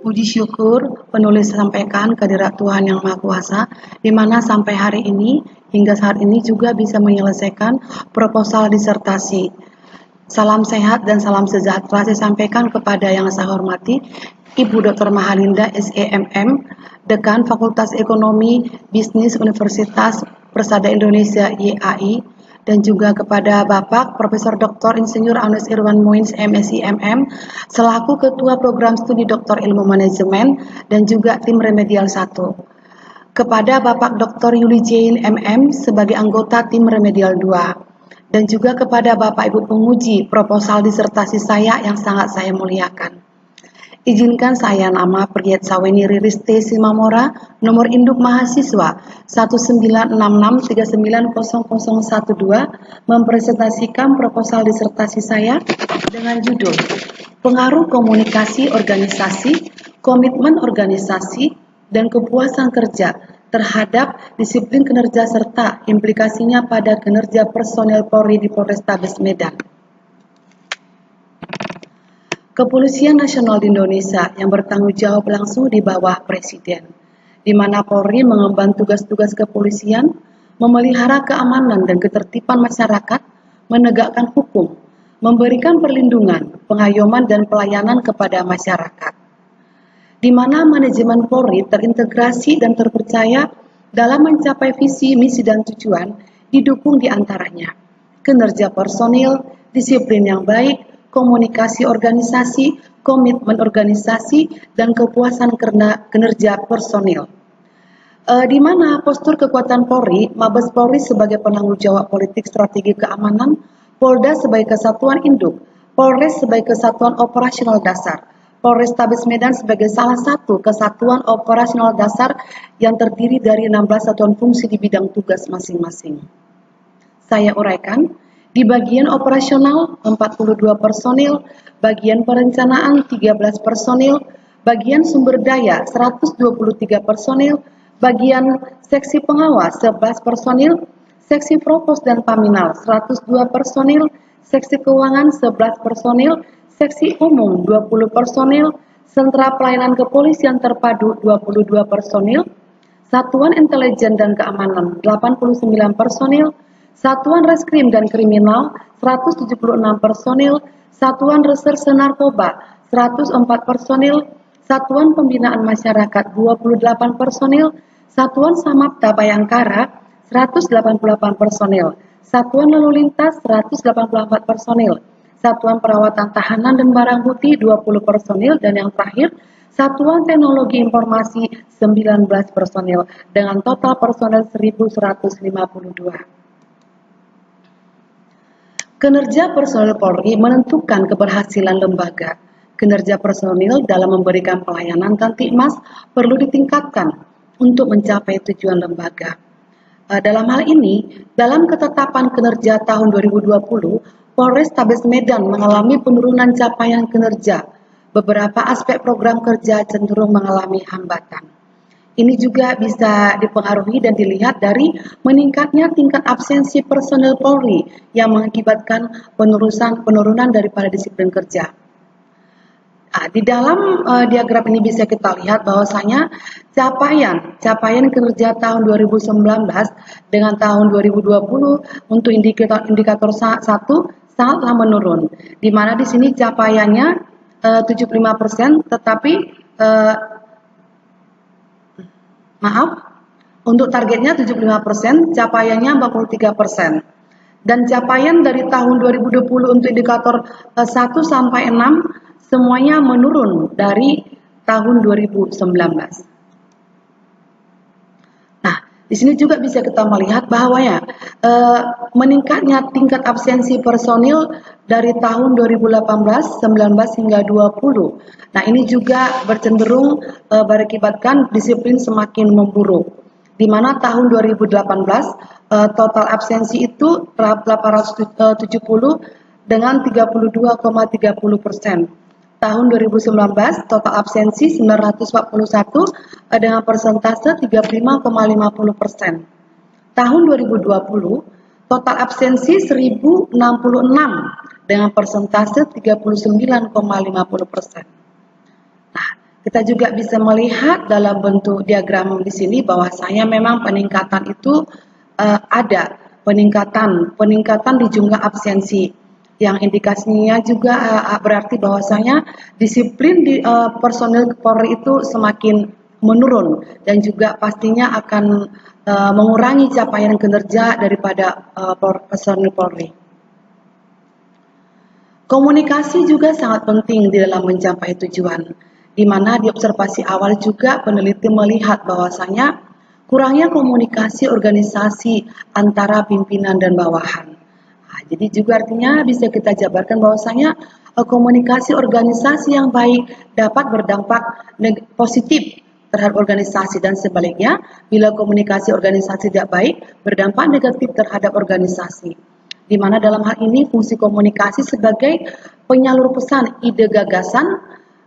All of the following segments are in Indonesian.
Puji syukur penulis sampaikan kehadirat Tuhan Yang Maha Kuasa, di mana sampai hari ini, hingga saat ini juga bisa menyelesaikan proposal disertasi. Salam sehat dan salam sejahtera saya sampaikan kepada yang saya hormati Ibu Dr. Mahalinda SEMM, Dekan Fakultas Ekonomi Bisnis Universitas Persada Indonesia YAI, dan juga kepada Bapak Profesor Dr. Insinyur Anus Irwan Moins MSI MM selaku Ketua Program Studi Doktor Ilmu Manajemen dan juga tim Remedial 1. Kepada Bapak Dr. Yuli Jane MM sebagai anggota tim Remedial 2. Dan juga kepada Bapak Ibu penguji proposal disertasi saya yang sangat saya muliakan. Izinkan saya nama Priet Saweni Riris T. Simamora, nomor induk mahasiswa 19663900012, mempresentasikan proposal disertasi saya dengan judul Pengaruh Komunikasi Organisasi, Komitmen Organisasi, dan Kepuasan Kerja terhadap disiplin kinerja serta implikasinya pada kinerja personel Polri di Polrestabes Medan. Kepolisian Nasional di Indonesia yang bertanggung jawab langsung di bawah Presiden, di mana Polri mengemban tugas-tugas kepolisian, memelihara keamanan dan ketertiban masyarakat, menegakkan hukum, memberikan perlindungan, pengayoman dan pelayanan kepada masyarakat. Di mana manajemen Polri terintegrasi dan terpercaya dalam mencapai visi, misi, dan tujuan, didukung di antaranya kinerja personil, disiplin yang baik, komunikasi organisasi, komitmen organisasi, dan kepuasan kinerja personil. Di mana postur kekuatan Polri, Mabes Polri sebagai penanggung jawab politik strategi keamanan, Polda sebagai kesatuan induk, Polres sebagai kesatuan operasional dasar, Polrestabes Medan sebagai salah satu kesatuan operasional dasar yang terdiri dari 16 satuan fungsi di bidang tugas masing-masing. Saya uraikan. Di bagian operasional 42 personil, bagian perencanaan 13 personil, bagian sumber daya 123 personil, bagian seksi pengawas 11 personil, seksi propos dan paminal 102 personil, seksi keuangan 11 personil, seksi umum 20 personil, sentra pelayanan kepolisian terpadu 22 personil, satuan intelijen dan keamanan 89 personil, Satuan Reskrim dan Kriminal 176 personil, Satuan Reserse Narkoba 104 personil, Satuan Pembinaan Masyarakat 28 personil, Satuan Samapta Bayangkara 188 personil, Satuan Lalu Lintas 184 personil, Satuan Perawatan Tahanan dan Barang Bukti 20 personil, dan yang terakhir Satuan Teknologi Informasi 19 personil dengan total personel 1152. Kinerja personel Polri menentukan keberhasilan lembaga. Kinerja personil dalam memberikan pelayanan Kamtibmas perlu ditingkatkan untuk mencapai tujuan lembaga. Dalam hal ini, dalam ketetapan kinerja tahun 2020, Polrestabes Medan mengalami penurunan capaian kinerja. Beberapa aspek program kerja cenderung mengalami hambatan. Ini juga bisa dipengaruhi dan dilihat dari meningkatnya tingkat absensi personel Polri yang mengakibatkan penurunan daripada disiplin kerja. Di dalam diagram ini bisa kita lihat bahwasanya capaian kinerja tahun 2019 dengan tahun 2020 untuk indikator 1 sangatlah menurun. Di mana di sini capaiannya 75%, tetapi untuk targetnya 75%, capaiannya 43%. Dan capaian dari tahun 2020 untuk indikator 1 sampai 6 semuanya menurun dari tahun 2019. Nah, di sini juga bisa kita melihat bahwa meningkatnya tingkat absensi personil dari tahun 2018, 19 hingga 20. Nah, ini juga bercenderung berakibatkan disiplin semakin memburuk. Di mana tahun 2018 total absensi itu 870 dengan 32,30%. Tahun 2019 total absensi 941 dengan persentase 35,50%. Tahun 2020 total absensi 1066 dengan persentase 39,50%. Nah, Kita juga bisa melihat dalam bentuk diagram di sini bahwasanya memang peningkatan itu ada peningkatan di jumlah absensi yang indikasinya juga berarti bahwasanya disiplin di personil Polri itu semakin menurun dan juga pastinya akan mengurangi capaian kinerja daripada personil Polri. Komunikasi juga sangat penting di dalam mencapai tujuan, di mana di observasi awal juga peneliti melihat bahwasanya kurangnya komunikasi organisasi antara pimpinan dan bawahan. Nah, jadi juga artinya bisa kita jabarkan bahwasanya komunikasi organisasi yang baik dapat berdampak positif terhadap organisasi dan sebaliknya, bila komunikasi organisasi tidak baik berdampak negatif terhadap organisasi. Di mana dalam hal ini fungsi komunikasi sebagai penyalur pesan ide gagasan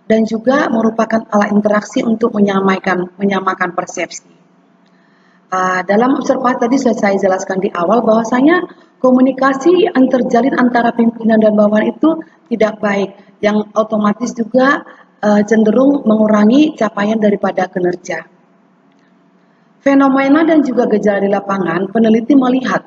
dan juga merupakan alat interaksi untuk menyamakan persepsi. Dalam observasi tadi sudah saya jelaskan di awal bahwasanya komunikasi yang terjalin antara pimpinan dan bawahan itu tidak baik, yang otomatis juga cenderung mengurangi capaian daripada kinerja. Fenomena dan juga gejala di lapangan, peneliti melihat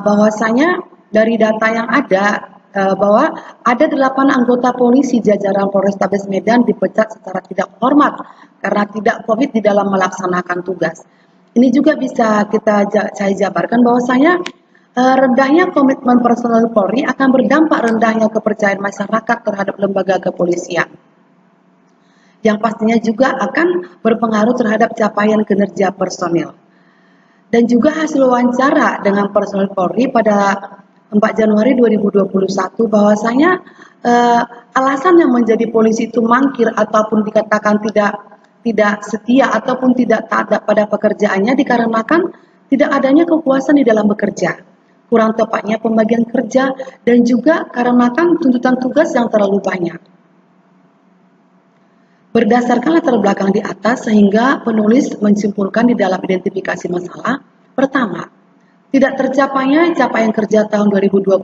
bahwasanya dari data yang ada bahwa ada 8 anggota polisi jajaran Polrestabes Medan dipecat secara tidak hormat karena tidak komit di dalam melaksanakan tugas. Ini juga bisa saya jabarkan bahwasanya rendahnya komitmen personel Polri akan berdampak rendahnya kepercayaan masyarakat terhadap lembaga kepolisian, yang pastinya juga akan berpengaruh terhadap capaian kinerja personil. Dan juga hasil wawancara dengan personel Polri pada 4 Januari 2021 bahwasanya alasan yang menjadi polisi itu mangkir ataupun dikatakan tidak setia ataupun tidak taat pada pekerjaannya dikarenakan tidak adanya kepuasan di dalam bekerja, kurang tepatnya pembagian kerja, dan juga karenakan tuntutan tugas yang terlalu banyak. Berdasarkan latar belakang di atas, sehingga penulis menyimpulkan di dalam identifikasi masalah, pertama, tidak tercapainya capaian kerja tahun 2020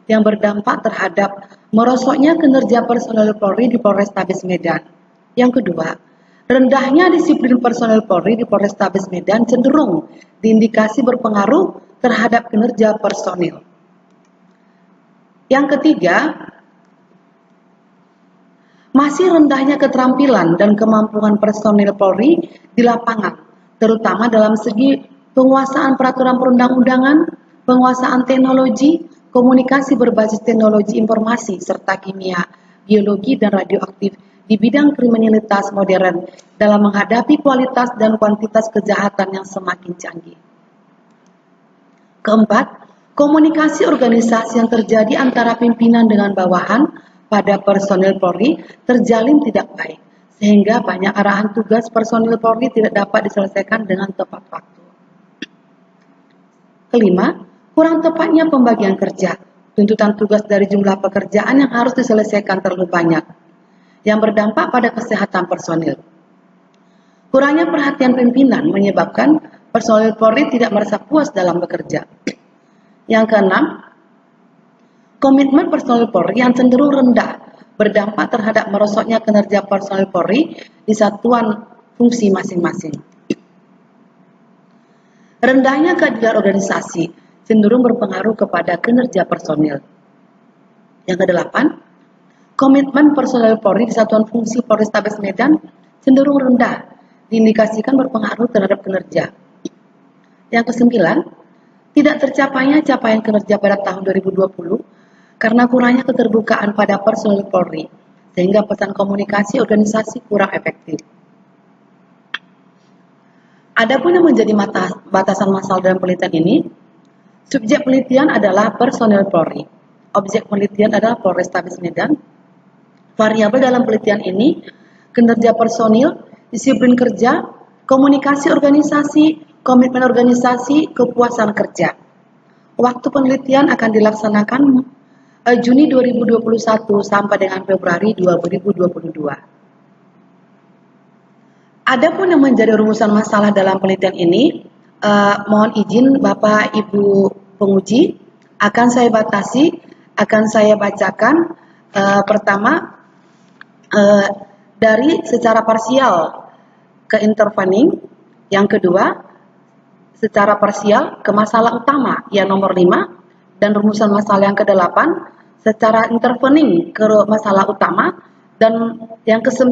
yang berdampak terhadap merosotnya kinerja personel Polri di Polrestabes Medan. Yang kedua, rendahnya disiplin personel Polri di Polrestabes Medan cenderung diindikasi berpengaruh terhadap kinerja personil. Yang ketiga, masih rendahnya keterampilan dan kemampuan personil Polri di lapangan, terutama dalam segi penguasaan peraturan perundang-undangan, penguasaan teknologi, komunikasi berbasis teknologi informasi, serta kimia, biologi, dan radioaktif di bidang kriminalitas modern dalam menghadapi kualitas dan kuantitas kejahatan yang semakin canggih. Keempat, komunikasi organisasi yang terjadi antara pimpinan dengan bawahan pada personil Polri terjalin tidak baik, sehingga banyak arahan tugas personil Polri tidak dapat diselesaikan dengan tepat waktu. Kelima, kurang tepatnya pembagian kerja, tuntutan tugas dari jumlah pekerjaan yang harus diselesaikan terlalu banyak, yang berdampak pada kesehatan personil. Kurangnya perhatian pimpinan menyebabkan personil Polri tidak merasa puas dalam bekerja. Yang keenam, komitmen personil Polri yang cenderung rendah berdampak terhadap merosotnya kinerja personil Polri di satuan fungsi masing-masing. Rendahnya keadilan organisasi cenderung berpengaruh kepada kinerja personil. Yang kedelapan, komitmen personil Polri di satuan fungsi Polrestabes Medan cenderung rendah, diindikasikan berpengaruh terhadap kinerja. Yang kesembilan, tidak tercapainya capaian kinerja pada tahun 2020 karena kurangnya keterbukaan pada personil Polri, sehingga pesan komunikasi organisasi kurang efektif. Adapun yang menjadi batasan masalah dalam penelitian ini, subjek penelitian adalah personil Polri, objek penelitian adalah Polrestabes Medan. Variabel dalam penelitian ini, kinerja personil, disiplin kerja, komunikasi organisasi, komitmen organisasi, kepuasan kerja. Waktu penelitian akan dilaksanakan Juni 2021 sampai dengan Februari 2022. Adapun yang menjadi rumusan masalah dalam penelitian ini, mohon izin Bapak Ibu penguji, akan saya bacakan. Pertama, dari secara parsial ke intervening, yang kedua secara parsial ke masalah utama yang nomor 5, dan rumusan masalah yang ke-8 secara intervening ke masalah utama, dan yang ke-9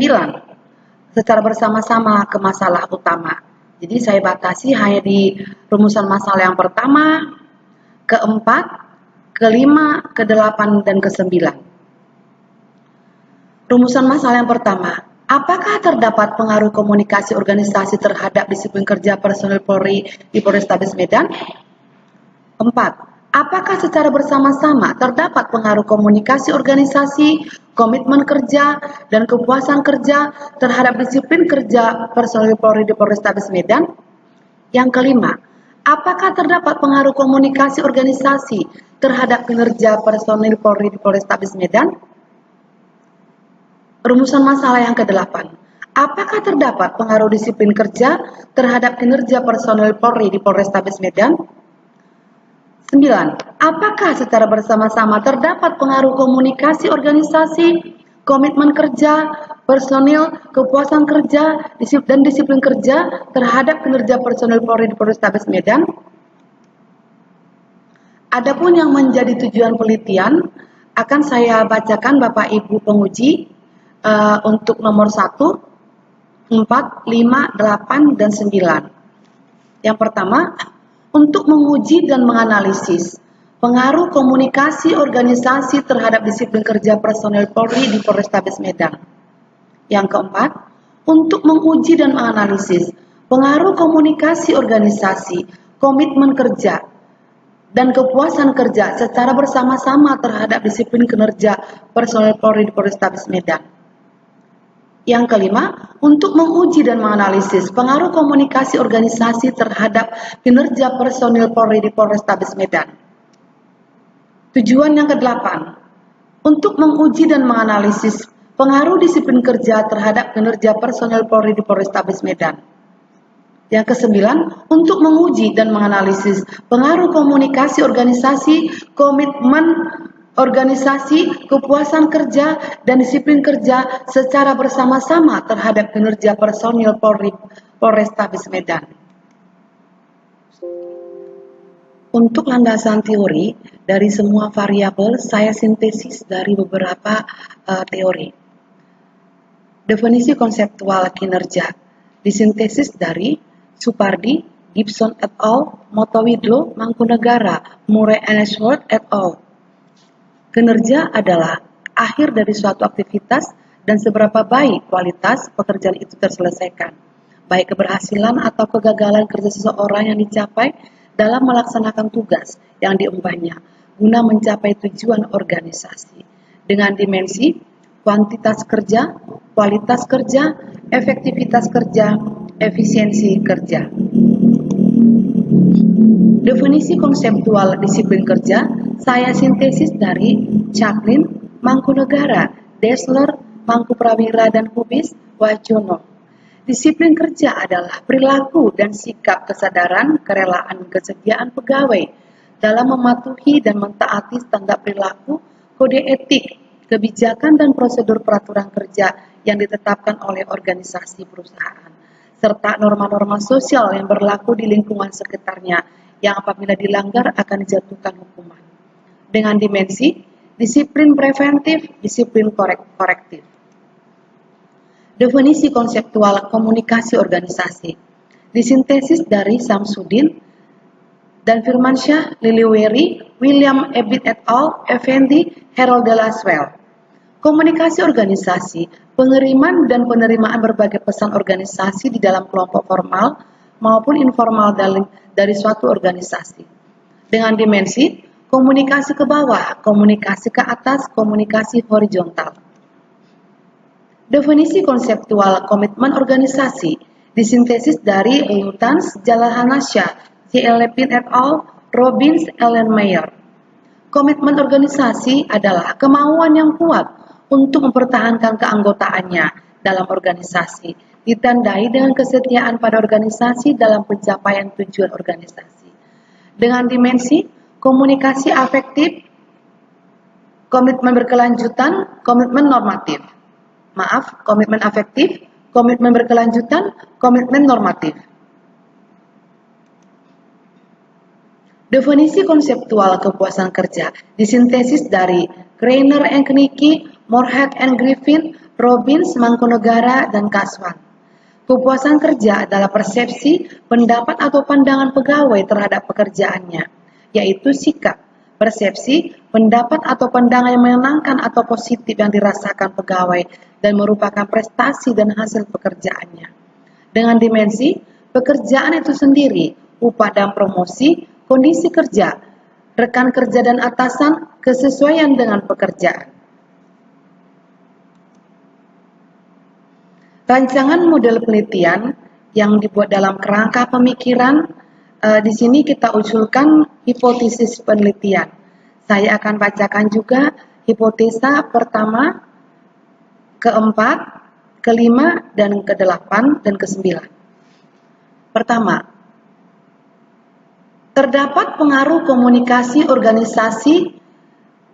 secara bersama-sama ke masalah utama. Jadi saya batasi hanya di rumusan masalah yang pertama, ke-4, ke-5, ke-8, dan ke-9. Rumusan masalah yang pertama, apakah terdapat pengaruh komunikasi organisasi terhadap disiplin kerja personil Polri di Polrestabes Medan? 4. Apakah secara bersama-sama terdapat pengaruh komunikasi organisasi, komitmen kerja, dan kepuasan kerja terhadap disiplin kerja personil Polri di Polrestabes Medan? Yang kelima, apakah terdapat pengaruh komunikasi organisasi terhadap kinerja personil Polri di Polrestabes Medan? Rumusan masalah yang ke-8. Apakah terdapat pengaruh disiplin kerja terhadap kinerja personil Polri di Polrestabes Medan? 9. Apakah secara bersama-sama terdapat pengaruh komunikasi organisasi, komitmen kerja, personil, kepuasan kerja, dan disiplin kerja terhadap kinerja personil Polri di Polrestabes Medan? Adapun yang menjadi tujuan penelitian akan saya bacakan Bapak Ibu penguji untuk nomor 1, 4, 5, 8, dan 9. Yang pertama, untuk menguji dan menganalisis pengaruh komunikasi organisasi terhadap disiplin kerja personel Polri di Polrestabes Medan. Yang keempat, untuk menguji dan menganalisis pengaruh komunikasi organisasi, komitmen kerja, dan kepuasan kerja secara bersama-sama terhadap disiplin kinerja personel Polri di Polrestabes Medan. Yang kelima, untuk menguji dan menganalisis pengaruh komunikasi organisasi terhadap kinerja personil Polri di Polrestabes Medan. Tujuan yang ke-8, untuk menguji dan menganalisis pengaruh disiplin kerja terhadap kinerja personil Polri di Polrestabes Medan. Yang ke-9, untuk menguji dan menganalisis pengaruh komunikasi organisasi, komitmen organisasi, kepuasan kerja, dan disiplin kerja secara bersama-sama terhadap kinerja personil Polri Polrestabes Medan. Untuk landasan teori, dari semua variabel saya sintesis dari beberapa teori. Definisi konseptual kinerja disintesis dari Supardi, Gibson et al., Motowidlo, Mangkunegara, Murray Ainsworth et al. Kinerja adalah akhir dari suatu aktivitas dan seberapa baik kualitas pekerjaan itu terselesaikan, baik keberhasilan atau kegagalan kerja seseorang yang dicapai dalam melaksanakan tugas yang diembannya guna mencapai tujuan organisasi dengan dimensi kuantitas kerja, kualitas kerja, efektivitas kerja, efisiensi kerja. Definisi konseptual disiplin kerja saya sintesis dari Chaplin, Mangkunegara, Dessler, Mangkuprawira, dan Hubis, Wajono. Disiplin kerja adalah perilaku dan sikap kesadaran, kerelaan, kesediaan pegawai dalam mematuhi dan mentaati standar perilaku, kode etik, kebijakan, dan prosedur peraturan kerja yang ditetapkan oleh organisasi perusahaan, serta norma-norma sosial yang berlaku di lingkungan sekitarnya yang apabila dilanggar akan dijatuhkan hukuman. Dengan dimensi disiplin preventif, disiplin korektif. Definisi konseptual komunikasi organisasi disintesis dari Samsudin dan Firmansyah, Liliweri, William Ebit et al., Effendi, Harold de Laswell. Komunikasi organisasi, pengiriman dan penerimaan berbagai pesan organisasi di dalam kelompok formal maupun informal dari suatu organisasi. Dengan dimensi komunikasi ke bawah, komunikasi ke atas, komunikasi horizontal. Definisi konseptual komitmen organisasi disintesis dari Lutans, Jalhanasya, C.L. Lepin et al., Robbins, Ellen Mayer. Komitmen organisasi adalah kemauan yang kuat untuk mempertahankan keanggotaannya dalam organisasi, ditandai dengan kesetiaan pada organisasi dalam pencapaian tujuan organisasi. Dengan dimensi komunikasi afektif, komitmen berkelanjutan, komitmen normatif. komitmen afektif, komitmen berkelanjutan, komitmen normatif. Definisi konseptual kepuasan kerja disintesis dari Greiner and Knicky, Moorhead and Griffin, Robbins, Mangkunegara, dan Kaswan. Kepuasan kerja adalah persepsi, pendapat atau pandangan pegawai terhadap pekerjaannya, yaitu sikap, persepsi, pendapat atau pandangan yang menyenangkan atau positif yang dirasakan pegawai dan merupakan prestasi dan hasil pekerjaannya. Dengan dimensi, pekerjaan itu sendiri, upah dan promosi, kondisi kerja, rekan kerja dan atasan, kesesuaian dengan pekerjaan. Rancangan model penelitian yang dibuat dalam kerangka pemikiran, di sini kita usulkan hipotesis penelitian. Saya akan bacakan juga hipotesa pertama, keempat, kelima, dan ke-8 dan ke-9. Pertama, terdapat pengaruh komunikasi organisasi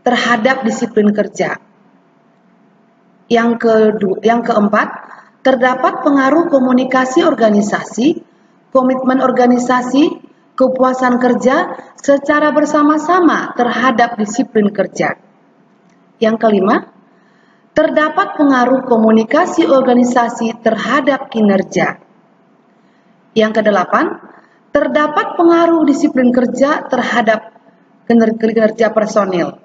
terhadap disiplin kerja. Yang keempat, terdapat pengaruh komunikasi organisasi, komitmen organisasi, kepuasan kerja secara bersama-sama terhadap disiplin kerja. Yang kelima, terdapat pengaruh komunikasi organisasi terhadap kinerja. Yang kedelapan, terdapat pengaruh disiplin kerja terhadap kinerja personil.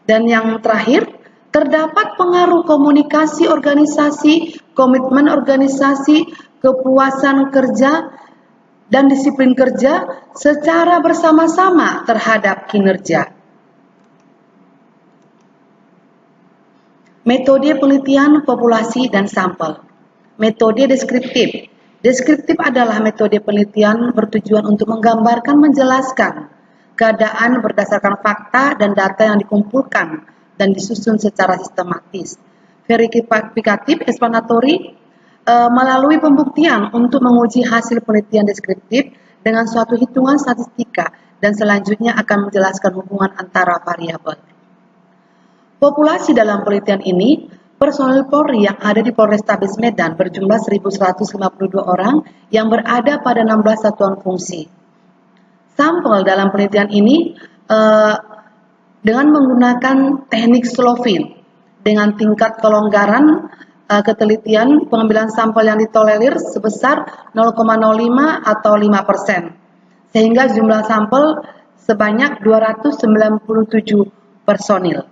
Dan yang terakhir, terdapat pengaruh komunikasi organisasi, komitmen organisasi, kepuasan kerja, dan disiplin kerja secara bersama-sama terhadap kinerja. Metode penelitian populasi dan sampel. Metode deskriptif. Deskriptif adalah metode penelitian bertujuan untuk menggambarkan, menjelaskan keadaan berdasarkan fakta dan data yang dikumpulkan dan disusun secara sistematis. Verifikatif explanatory melalui pembuktian untuk menguji hasil penelitian deskriptif dengan suatu hitungan statistika dan selanjutnya akan menjelaskan hubungan antara variabel. Populasi dalam penelitian ini, personil Polri yang ada di Polrestabes Medan berjumlah 1.152 orang yang berada pada 16 satuan fungsi. Sampel dalam penelitian ini dengan menggunakan teknik Slovin dengan tingkat kelonggaran ketelitian pengambilan sampel yang ditolerir sebesar 0,05 atau 5%, sehingga jumlah sampel sebanyak 297 personil.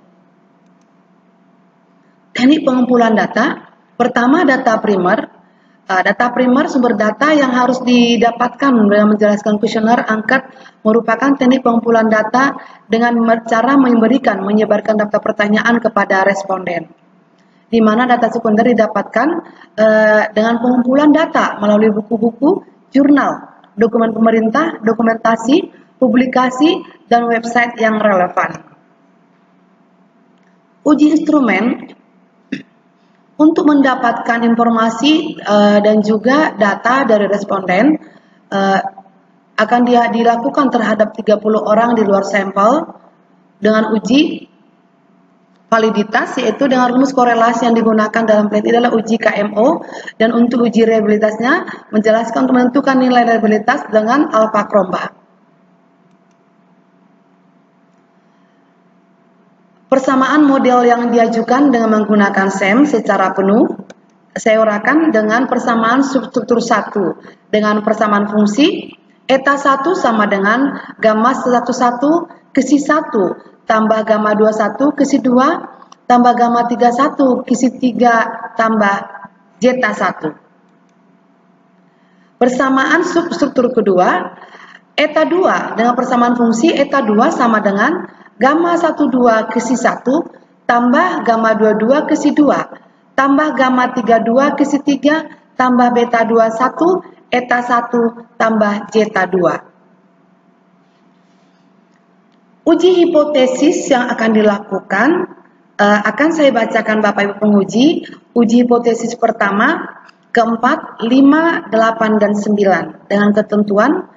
Teknik pengumpulan data. Pertama, data primer. Data primer sumber data yang harus didapatkan dengan menjelaskan kuesioner angket merupakan teknik pengumpulan data dengan cara menyebarkan daftar pertanyaan kepada responden. Di mana data sekunder didapatkan dengan pengumpulan data melalui buku-buku, jurnal, dokumen pemerintah, dokumentasi, publikasi, dan website yang relevan. Uji instrumen. Untuk mendapatkan informasi dan juga data dari responden akan dilakukan terhadap 30 orang di luar sampel dengan uji validitas, yaitu dengan rumus korelasi yang digunakan dalam penelitian adalah uji KMO, dan untuk uji reliabilitasnya menjelaskan untuk menentukan nilai reliabilitas dengan alfa kromba. Persamaan model yang diajukan dengan menggunakan SEM secara penuh, saya uraikan dengan persamaan substruktur 1 dengan persamaan fungsi, eta 1 sama dengan gamma 11 kesi 1 tambah gamma 21 kesi 2 tambah gamma 31 kesi 3 tambah zeta 1. Persamaan substruktur kedua, eta 2 dengan persamaan fungsi eta 2 sama dengan gamma 12 kesi 1 tambah gamma 22 kesi 2 tambah gamma 32 kesi 3 tambah beta 21 eta 1 tambah zeta 2. Uji hipotesis yang akan dilakukan akan saya bacakan Bapak Ibu penguji. Uji hipotesis pertama, keempat, 5, 8, dan 9 dengan ketentuan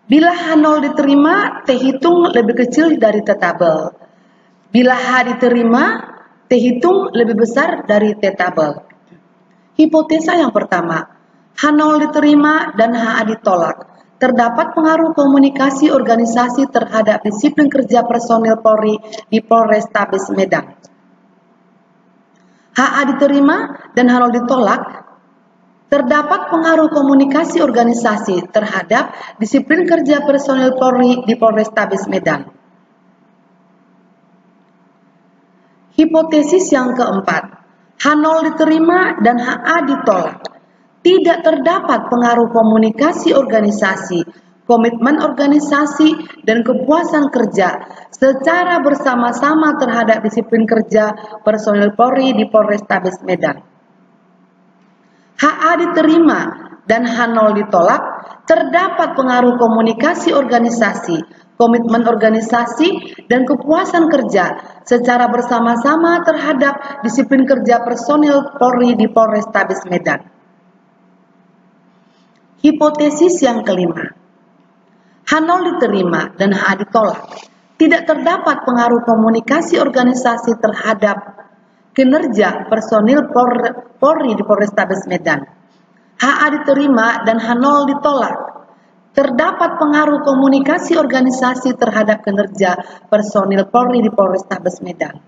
bila H0 diterima, T hitung lebih kecil dari T tabel. Bila H diterima, T-hitung lebih besar dari T-tabel. Hipotesa yang pertama, H0 diterima dan HA ditolak. Terdapat pengaruh komunikasi organisasi terhadap disiplin kerja personil Polri di Polrestabes Medan. HA diterima dan H0 ditolak. Terdapat pengaruh komunikasi organisasi terhadap disiplin kerja personil Polri di Polrestabes Medan. Hipotesis yang keempat, H0 diterima dan HA ditolak. Tidak terdapat pengaruh komunikasi organisasi, komitmen organisasi, dan kepuasan kerja secara bersama-sama terhadap disiplin kerja personil Polri di Polrestabes Medan. HA diterima dan H0 ditolak. Terdapat pengaruh komunikasi organisasi, komitmen organisasi, dan kepuasan kerja secara bersama-sama terhadap disiplin kerja personil Polri di Polrestabes Medan. Hipotesis yang kelima, H0 diterima dan HA ditolak. Tidak terdapat pengaruh komunikasi organisasi terhadap kinerja personil Polri di Polrestabes Medan. HA diterima dan H0 ditolak. Terdapat pengaruh komunikasi organisasi terhadap kinerja personil Polri di Polrestabes Medan.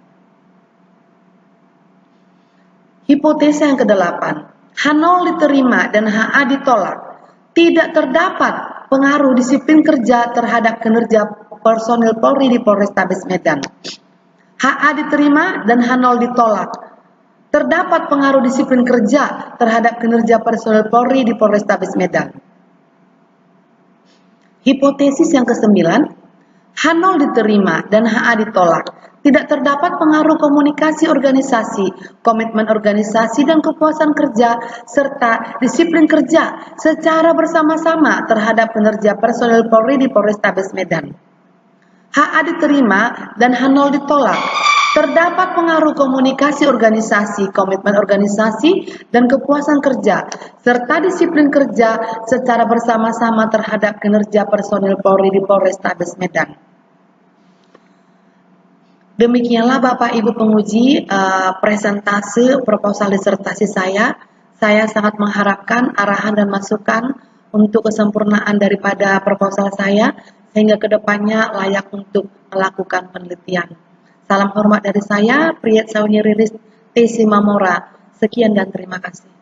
Hipotesa yang kedelapan, H0 diterima dan HA ditolak. Tidak terdapat pengaruh disiplin kerja terhadap kinerja personil Polri di Polrestabes Medan. HA diterima dan H0 ditolak. Terdapat pengaruh disiplin kerja terhadap kinerja personil Polri di Polrestabes Medan. Hipotesis yang kesembilan, H0 diterima dan HA ditolak. Tidak terdapat pengaruh komunikasi organisasi, komitmen organisasi, dan kepuasan kerja, serta disiplin kerja secara bersama-sama terhadap kinerja personil Polri di Polrestabes Medan. HA diterima dan H0 ditolak. Terdapat pengaruh komunikasi organisasi, komitmen organisasi, dan kepuasan kerja, serta disiplin kerja secara bersama-sama terhadap kinerja personil Polri di Polrestabes Medan. Demikianlah Bapak Ibu penguji presentase proposal disertasi saya. Saya sangat mengharapkan arahan dan masukan untuk kesempurnaan daripada proposal saya, sehingga kedepannya layak untuk melakukan penelitian. Salam hormat dari saya, Priyet Sauni Riris Tesi Mamora. Sekian dan terima kasih.